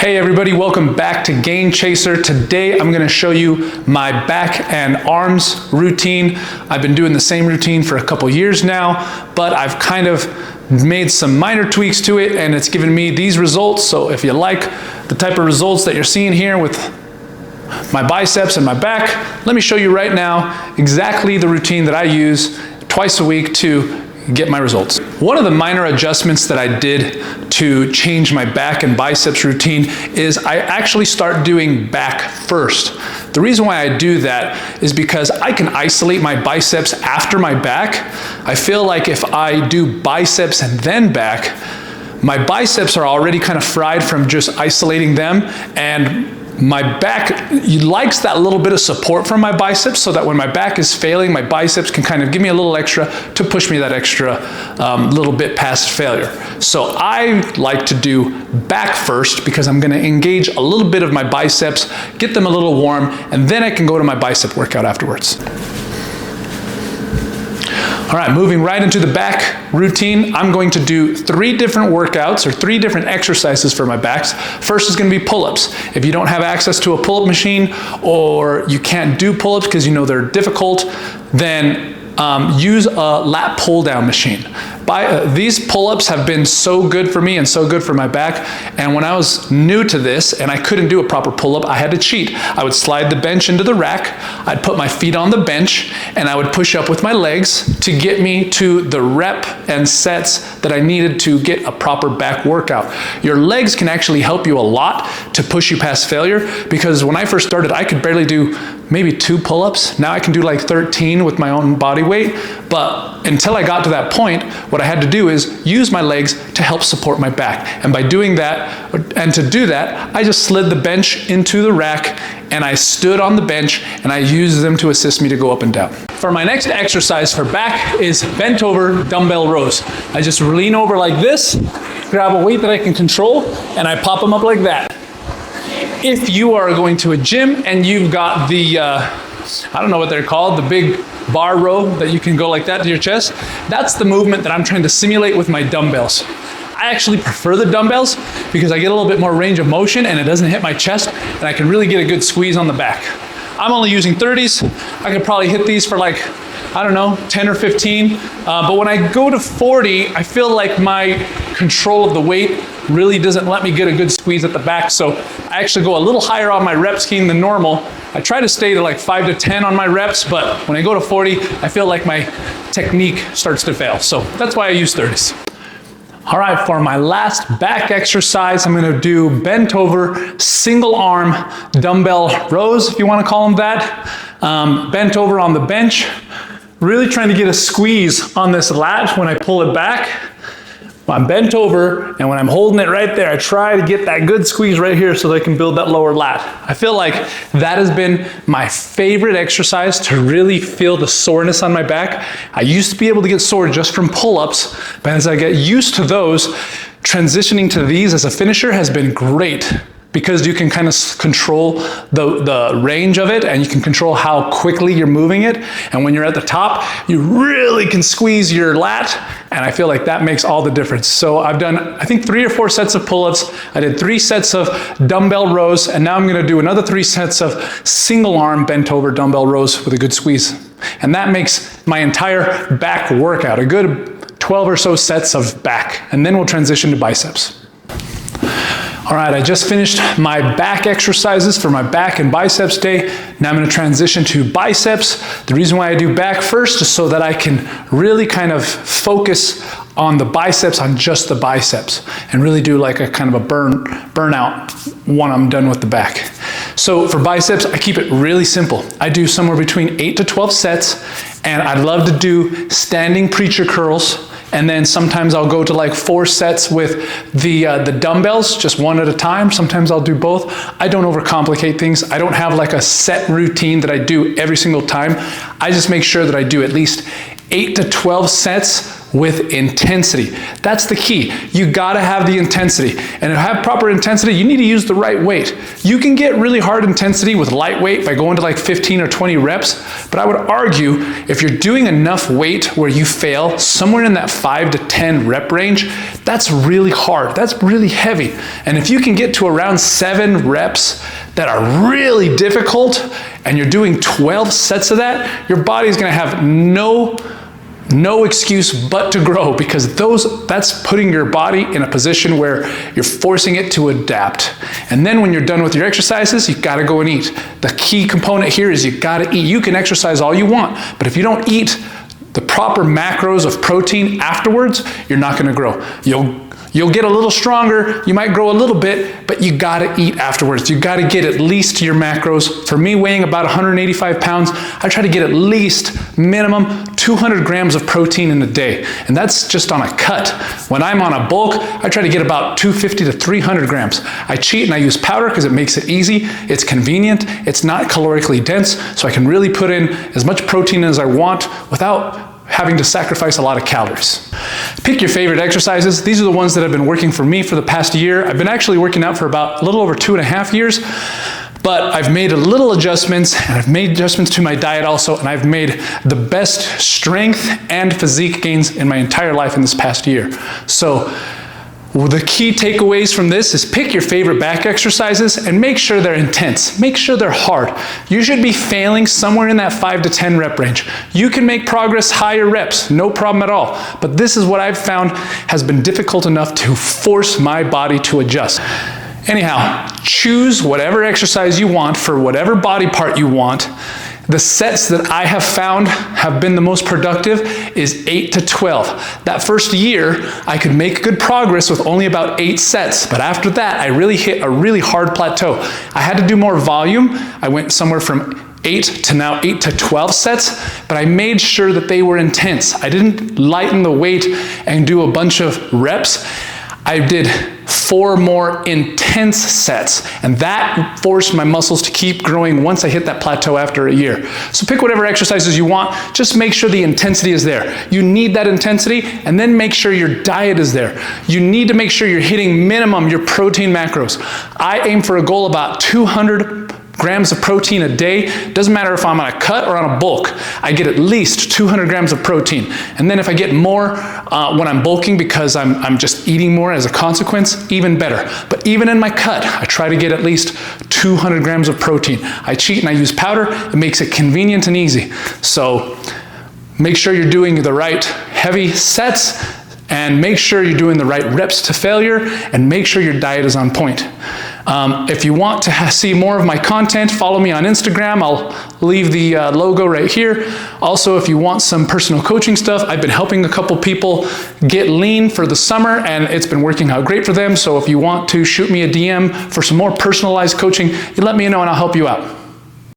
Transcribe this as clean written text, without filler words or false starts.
Hey everybody, welcome back to Gain Chaser. Today I'm going to show you my back and arms routine. I've been doing the same routine for a couple years now, but I've kind of made some minor tweaks to it and it's given me these results. So if you like the type of results that you're seeing here with my biceps and my back, let me show you right now exactly the routine that I use twice a week to get my results. One of the minor adjustments that I did to change my back and biceps routine is I actually start doing back first. The reason why I do that is because I can isolate my biceps after my back. I feel like if I do biceps and then back, my biceps are already kind of fried from just isolating them, and my back likes that little bit of support from my biceps so that when my back is failing, my biceps can kind of give me a little extra to push me that extra little bit past failure. So I like to do back first because I'm going to engage a little bit of my biceps, get them a little warm, and then I can go to my bicep workout afterwards. All right, moving right into the back routine, I'm going to do 3 different workouts or 3 different exercises for my backs. First is going to be pull-ups. If you don't have access to a pull-up machine or you can't do pull-ups because you know they're difficult, then use a lat pull-down machine. These pull-ups have been so good for me and so good for my back, and when I was new to this and I couldn't do a proper pull-up, I had to cheat. I would slide the bench into the rack, I'd put my feet on the bench, and I would push up with my legs to get me to the rep and sets that I needed to get a proper back workout. Your legs can actually help you a lot to push you past failure, because when I first started, I could barely do maybe 2 pull-ups. Now I can do like 13 with my own body weight, but until I got to that point, what I had to do is use my legs to help support my back. And by doing that, and to do that, I just slid the bench into the rack and I stood on the bench and I used them to assist me to go up and down. For my next exercise for back is bent over dumbbell rows. I just lean over like this, grab a weight that I can control, and I pop them up like that. If you are going to a gym and you've got the, I don't know what they're called, the big bar row that you can go like that to your chest, that's the movement that I'm trying to simulate with my dumbbells. I actually prefer the dumbbells because I get a little bit more range of motion and it doesn't hit my chest, and I can really get a good squeeze on the back. I'm only using 30s. I could probably hit these for like, I don't know, 10 or 15. But when I go to 40, I feel like my control of the weight really doesn't let me get a good squeeze at the back. So I actually go a little higher on my rep scheme than normal. I try to stay to like 5 to 10 on my reps, but when I go to 40, I feel like my technique starts to fail. So that's why I use 30s. All right, for my last back exercise, I'm going to do bent over single arm dumbbell rows, if you want to call them that. Bent over on the bench, really trying to get a squeeze on this lat when I pull it back. I'm bent over, and when I'm holding it right there, I try to get that good squeeze right here so that I can build that lower lat. I feel like that has been my favorite exercise to really feel the soreness on my back. I used to be able to get sore just from pull-ups, but as I get used to those, transitioning to these as a finisher has been great, because you can kind of control the range of it, and you can control how quickly you're moving it. And when you're at the top, you really can squeeze your lat, and I feel like that makes all the difference. So I've done, I think, 3 or 4 sets of pull-ups. I did 3 sets of dumbbell rows, and now I'm gonna do another 3 sets of single arm bent over dumbbell rows with a good squeeze. And that makes my entire back workout, a good 12 or so sets of back, and then we'll transition to biceps. All right, I just finished my back exercises for my back and biceps day. Now I'm going to transition to biceps. The reason why I do back first is so that I can really kind of focus on the biceps, on just the biceps, and really do like a kind of a burnout when I'm done with the back. So for biceps, I keep it really simple. I do somewhere between 8 to 12 sets, and I love to do standing preacher curls. And then sometimes I'll go to like 4 sets with the dumbbells, just one at a time. Sometimes I'll do both. I don't overcomplicate things. I don't have like a set routine that I do every single time. I just make sure that I do at least 8 to 12 sets with intensity. That's the key. You gotta have the intensity. And to have proper intensity, you need to use the right weight. You can get really hard intensity with lightweight by going to like 15 or 20 reps, but I would argue if you're doing enough weight where you fail somewhere in that 5 to 10 rep range, that's really hard. That's really heavy. And if you can get to around 7 reps that are really difficult and you're doing 12 sets of that, your body's gonna have no excuse but to grow, because that's putting your body in a position where you're forcing it to adapt. And then when you're done with your exercises, you gotta go and eat. The key component here is you gotta eat. You can exercise all you want, but if you don't eat the proper macros of protein afterwards, you're not gonna grow. You'll get a little stronger, you might grow a little bit, but you gotta eat afterwards. You gotta get at least your macros. For me, weighing about 185 pounds, I try to get at least minimum 200 grams of protein in a day. And that's just on a cut. When I'm on a bulk, I try to get about 250 to 300 grams. I cheat and I use powder because it makes it easy, it's convenient, it's not calorically dense, so I can really put in as much protein as I want without having to sacrifice a lot of calories. Pick your favorite exercises. These are the ones that have been working for me for the past year. I've been actually working out for about a little over 2.5 years, but I've made a little adjustments, and I've made adjustments to my diet also, and I've made the best strength and physique gains in my entire life in this past year. So the key takeaways from this is pick your favorite back exercises and make sure they're intense. Make sure they're hard. You should be failing somewhere in that 5 to 10 rep range. You can make progress higher reps, no problem at all. But this is what I've found has been difficult enough to force my body to adjust. Anyhow, choose whatever exercise you want for whatever body part you want. The sets that I have found have been the most productive is 8 to 12. That first year, I could make good progress with only about 8 sets, but after that, I really hit a really hard plateau. I had to do more volume. I went somewhere from 8 to now 8 to 12 sets, but I made sure that they were intense. I didn't lighten the weight and do a bunch of reps. I did 4 more intense sets, and that forced my muscles to keep growing once I hit that plateau after a year. So pick whatever exercises you want, just make sure the intensity is there. You need that intensity, and then make sure your diet is there. You need to make sure you're hitting minimum your protein macros. I aim for a goal about 200 grams of protein a day. Doesn't matter if I'm on a cut or on a bulk. I get at least 200 grams of protein. And then if I get more when I'm bulking because I'm just eating more as a consequence, even better. But even in my cut, I try to get at least 200 grams of protein. I cheat and I use powder. It makes it convenient and easy. So make sure you're doing the right heavy sets, and make sure you're doing the right reps to failure, and make sure your diet is on point. If you want to see more of my content, follow me on Instagram. I'll leave the logo right here. Also, if you want some personal coaching stuff, I've been helping a couple people get lean for the summer, and it's been working out great for them. So if you want to shoot me a DM for some more personalized coaching, you let me know and I'll help you out.